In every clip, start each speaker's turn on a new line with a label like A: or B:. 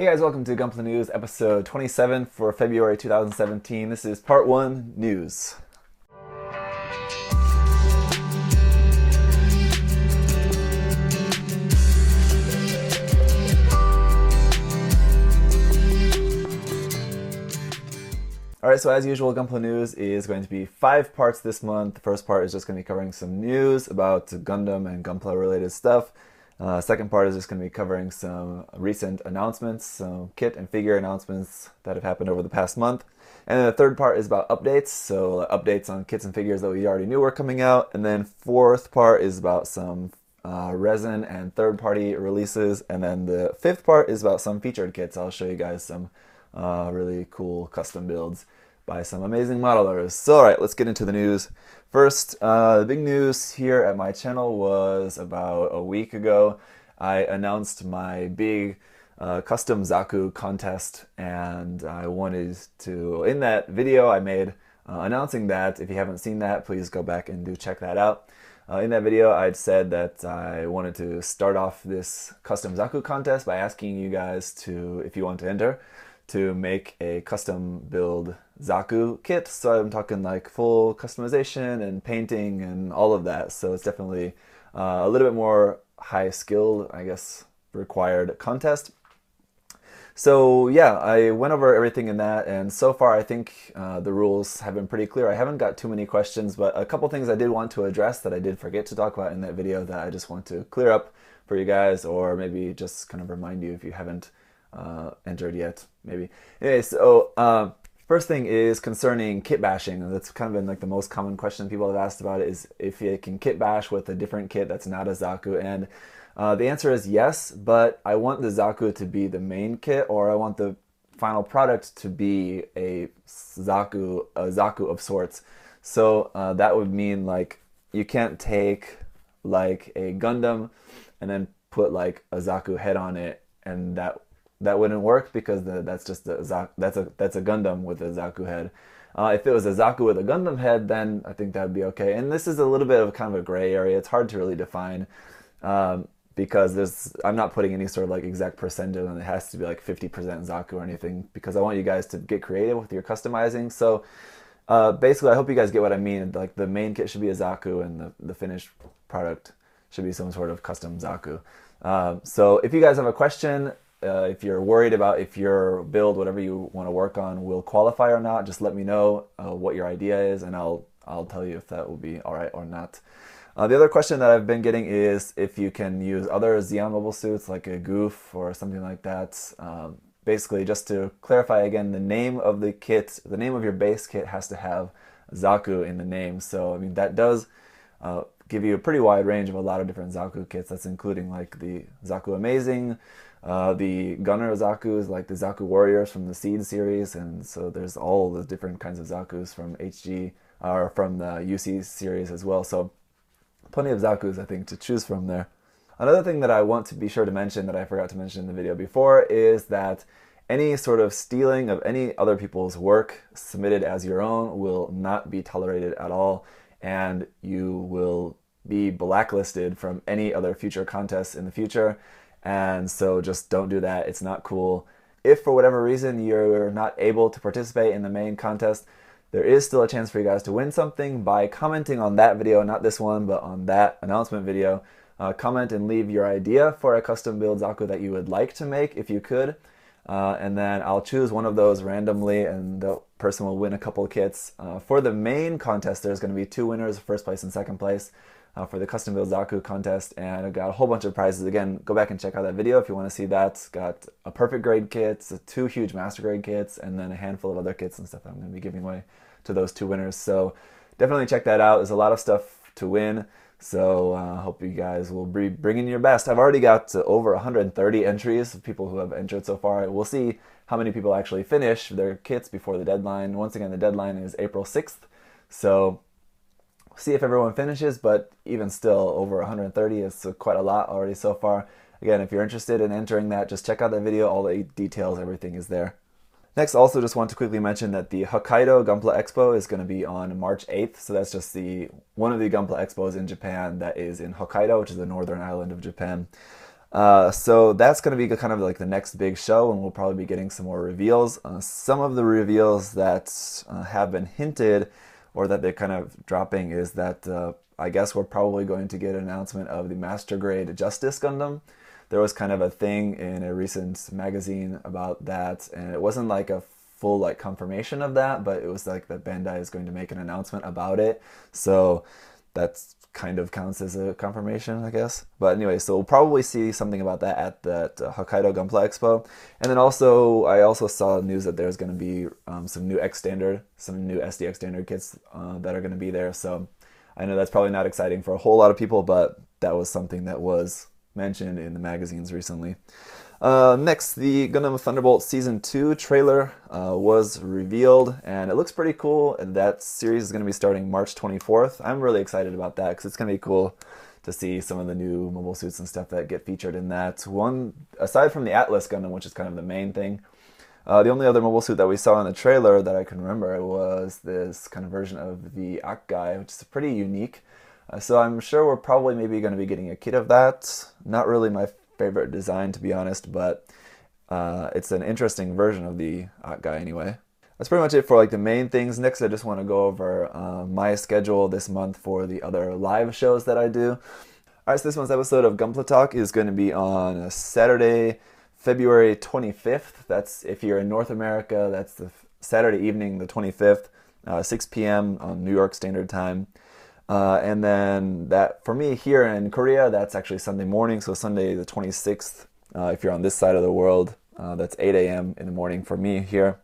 A: Hey guys, welcome to Gunpla News, episode 27 for February 2017. This is part 1 news. Alright, so as usual, Gunpla News is going to be 5 parts this month. The first part is just going to be covering some news about Gundam and Gunpla related stuff. Second part is just going to be covering some recent announcements, some kit and figure announcements that have happened over the past month. And then the third part is about updates, so updates on kits and figures that we already knew were coming out. And then fourth part is about some resin and third-party releases. And then the fifth part is about some featured kits. I'll show you guys some really cool custom builds by some amazing modelers. So alright, let's get into the news. First, the big news here at my channel was about a week ago. I announced my big custom Zaku contest, and I wanted to, in that video I made announcing that. If you haven't seen that, please go back and do check that out. In that video I'd said that I wanted to start off this custom Zaku contest by asking you guys to, if you want to enter, to make a custom build Zaku kit. So I'm talking like full customization and painting and all of that. So it's definitely a little bit more high skill, I guess, required contest. So yeah, I went over everything in that, and so far I think the rules have been pretty clear. I haven't got too many questions, but a couple things I did want to address that I did forget to talk about in that video that I just want to clear up for you guys, or maybe just kind of remind you if you haven't entered yet, maybe. Anyway, so first thing is concerning kit bashing. That's kind of been like the most common question people have asked about it, is if you can kit bash with a different kit that's not a Zaku. And the answer is yes, but I want the Zaku to be the main kit, or I want the final product to be a Zaku of sorts. So that would mean like you can't take like a Gundam and then put like a Zaku head on it, and that wouldn't work, because that's just that's a Gundam with a Zaku head. If it was a Zaku with a Gundam head, then I think that would be okay. And this is a little bit of kind of a gray area. It's hard to really define because I'm not putting any sort of like exact percentage, and it has to be like 50% Zaku or anything, because I want you guys to get creative with your customizing. So basically, I hope you guys get what I mean. Like the main kit should be a Zaku, and the finished product should be some sort of custom Zaku. So if you guys have a question, if you're worried about if your build, whatever you want to work on, will qualify or not, just let me know what your idea is, and I'll tell you if that will be alright or not. The other question that I've been getting is if you can use other Zeon mobile suits, like a Goof or something like that. Basically, just to clarify again, the name of the kit, the name of your base kit has to have Zaku in the name. So I mean, that does give you a pretty wide range of a lot of different Zaku kits. That's including like the Zaku Amazing, the Gunner Zakus, like the ZakuAurelius from the Seed series, and so there's all the different kinds of Zakus from HG, or from the UC series as well. So plenty of Zakus, I think, to choose from there. Another thing that I want to be sure to mention that I forgot to mention in the video before is that any sort of stealing of any other people's work submitted as your own will not be tolerated at all, and you will be blacklisted from any other future contests in the future. And so just don't do that. It's not cool. If for whatever reason you're not able to participate in the main contest, there is still a chance for you guys to win something by commenting on that video, not this one, but on that announcement video. Comment and leave your idea for a custom build Zaku that you would like to make, if you could. And then I'll choose one of those randomly, and the person will win a couple kits. For the main contest, there's going to be 2 winners, first place and second place. For the custom build Zaku contest, and I've got a whole bunch of prizes. Again, go back and check out that video if you want to see that. It's got a perfect grade kit, 2 huge master grade kits, and then a handful of other kits and stuff that I'm going to be giving away to those 2 winners. So definitely check that out. There's a lot of stuff to win, so I hope you guys will be bringing your best. I've already got over 130 entries of people who have entered so far. We'll see how many people actually finish their kits before the deadline. Once again, the deadline is April 6th, so see if everyone finishes, but even still, over 130 is quite a lot already so far. Again, if you're interested in entering that, just check out that video. All the details, everything is there. Next, also just want to quickly mention that the Hokkaido Gunpla Expo is going to be on March 8th. So that's just one of the Gunpla Expos in Japan that is in Hokkaido, which is the northern island of Japan. So that's going to be kind of like the next big show, and we'll probably be getting some more reveals. Some of the reveals that have been hinted or that they're kind of dropping is that I guess we're probably going to get an announcement of the Master Grade Justice Gundam. There was kind of a thing in a recent magazine about that, and it wasn't like a full like confirmation of that, but it was like that Bandai is going to make an announcement about it. So that's kind of counts as a confirmation, I guess. But anyway, so we'll probably see something about that at that Hokkaido Gunpla Expo. And then also, I also saw news that there's going to be some new X Standard, some new SDX Standard kits that are going to be there. So I know that's probably not exciting for a whole lot of people, but that was something that was mentioned in the magazines recently. Next, the Gundam Thunderbolt Season 2 trailer was revealed, and it looks pretty cool. And that series is going to be starting March 24th. I'm really excited about that because it's going to be cool to see some of the new mobile suits and stuff that get featured in that. One, aside from the Atlas Gundam, which is kind of the main thing, the only other mobile suit that we saw in the trailer that I can remember was this kind of version of the Akai, which is pretty unique. So I'm sure we're probably maybe going to be getting a kit of that. Not really my favorite design, to be honest, but it's an interesting version of the guy anyway. That's pretty much it for like the main things. Next, I just want to go over my schedule this month for the other live shows that I do. Alright, so this month's episode of Gunpla Talk is going to be on Saturday, February 25th. That's if you're in North America, that's the Saturday evening, the 25th, 6 p.m. on New York Standard Time. And then that for me here in Korea, that's actually Sunday morning. So Sunday the 26th, if you're on this side of the world, that's 8 a.m. in the morning for me here.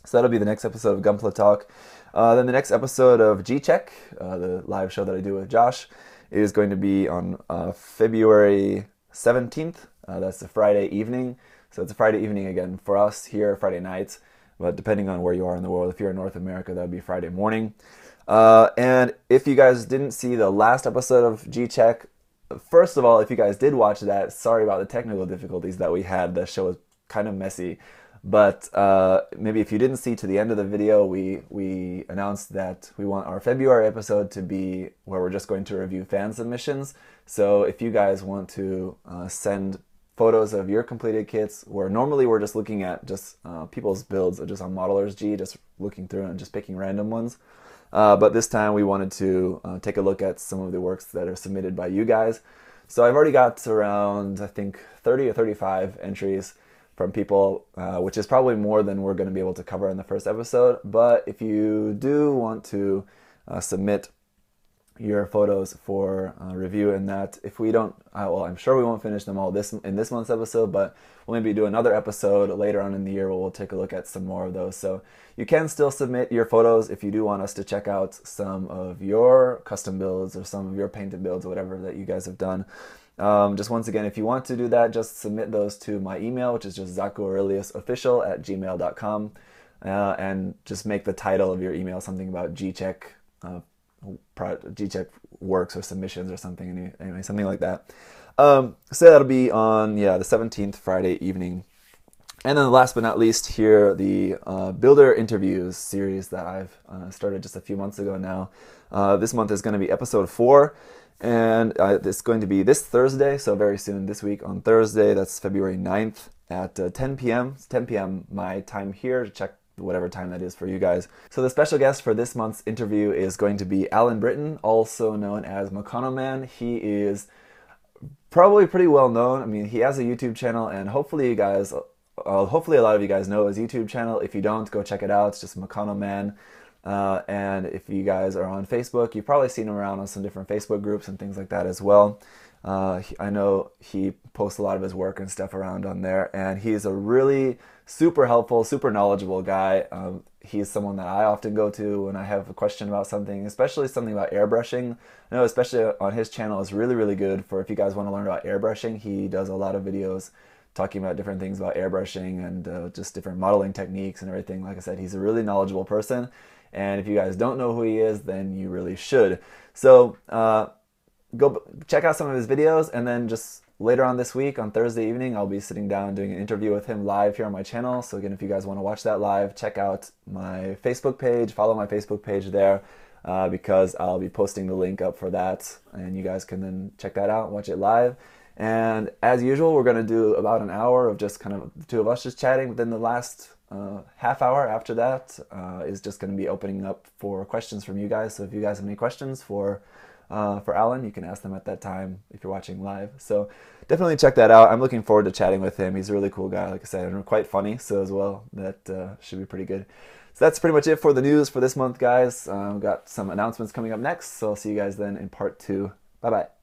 A: So that'll be the next episode of Gunpla Talk. Then the next episode of G-Check, the live show that I do with Josh, is going to be on February 17th. That's a Friday evening. So it's a Friday evening again for us here, Friday night. But depending on where you are in the world, if you're in North America, that would be Friday morning. And if you guys didn't see the last episode of G-Check, first of all, if you guys did watch that, sorry about the technical difficulties that we had. The show was kind of messy. But maybe if you didn't see to the end of the video, we announced that we want our February episode to be where we're just going to review fan submissions. So if you guys want to send photos of your completed kits, where normally we're just looking at just people's builds just on Modelers G, just looking through and just picking random ones. But this time we wanted to take a look at some of the works that are submitted by you guys. So I've already got around, I think, 30 or 35 entries from people, which is probably more than we're going to be able to cover in the first episode. But if you do want to submit your photos for review in that, if we don't, well, I'm sure we won't finish them all in this month's episode, but we'll maybe do another episode later on in the year where we'll take a look at some more of those. So you can still submit your photos if you do want us to check out some of your custom builds or some of your painted builds or whatever that you guys have done. Just once again, if you want to do that, just submit those to my email, which is just ZakuAureliusOfficial@gmail.com, and just make the title of your email something about G-Check, G-Check works or submissions or something, anyway, something like that. So that'll be on, the 17th, Friday evening. And then last but not least here, the Builder Interviews series that I've started just a few months ago now. This month is going to be episode 4. And it's going to be this Thursday, so very soon this week on Thursday. That's February 9th at 10 p.m. It's 10 p.m. my time here, to check whatever time that is for you guys. So the special guest for this month's interview is going to be Alan Britton, also known as Meccano Man. He is probably pretty well known. I mean, he has a YouTube channel, and hopefully a lot of you guys know his YouTube channel. If you don't, go check it out. It's just Meccano Man. And if you guys are on Facebook, you've probably seen him around on some different Facebook groups and things like that as well. I know he posts a lot of his work and stuff around on there, and he's a really super helpful, super knowledgeable guy. He's someone that I often go to when I have a question about something, especially something about airbrushing. I know especially on his channel is really, really good for if you guys want to learn about airbrushing. He does a lot of videos talking about different things about airbrushing and just different modeling techniques and everything. Like I said, he's a really knowledgeable person. And if you guys don't know who he is, then you really should. So go check out some of his videos, and then just later on this week, on Thursday evening, I'll be sitting down doing an interview with him live here on my channel. So again, if you guys want to watch that live, check out my Facebook page, follow my Facebook page there, because I'll be posting the link up for that, and you guys can then check that out, watch it live. And as usual, we're going to do about an hour of just kind of the two of us just chatting. But then the last half hour after that is just going to be opening up for questions from you guys. So if you guys have any questions for Alan, you can ask them at that time if you're watching live. So definitely check that out. I'm looking forward to chatting with him. He's a really cool guy, like I said, and quite funny. So as well, that should be pretty good. So that's pretty much it for the news for this month, guys. We've got some announcements coming up next. So I'll see you guys then in part 2. Bye-bye.